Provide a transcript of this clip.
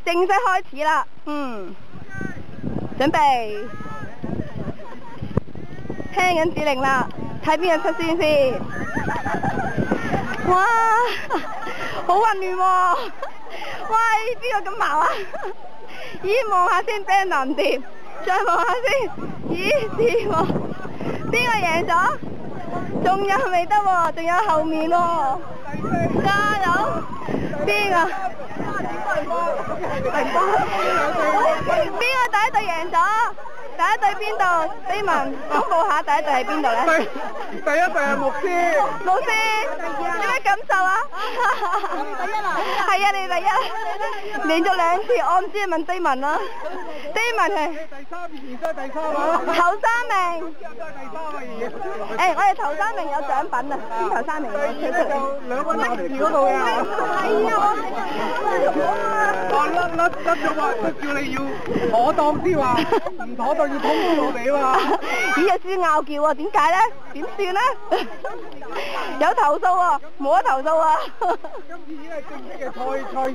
正式開始啦。準備，聽緊指令啦，睇邊個出先。哇，好混亂喎！哇，邊個咁矛啊？咦，望下先，俾人唔掂，再望下先。咦，掂喎，邊個贏咗？仲有未得喎，仲有後面喎，加油！邊個？邊個第一隊贏咗？第一隊邊度？飛文公佈下第一隊係邊度咧？第一隊係牧師。牧師，有咩感受啊？第一啦。係啊，你第一，連續2次，我唔知你問飛文啦。飛文係第3名，而家第3啊。頭3名。第3位。我哋頭3名有獎品啊！邊頭3名？第2就2個男士嗰度嘅。係啊。甩咗話，都叫你要妥當啲話，唔妥當要通知我哋啊嘛。咦，有少少拗撬喎，點解咧？點算咧？有投訴喎，冇得投訴啊！今次已經係正式嘅賽。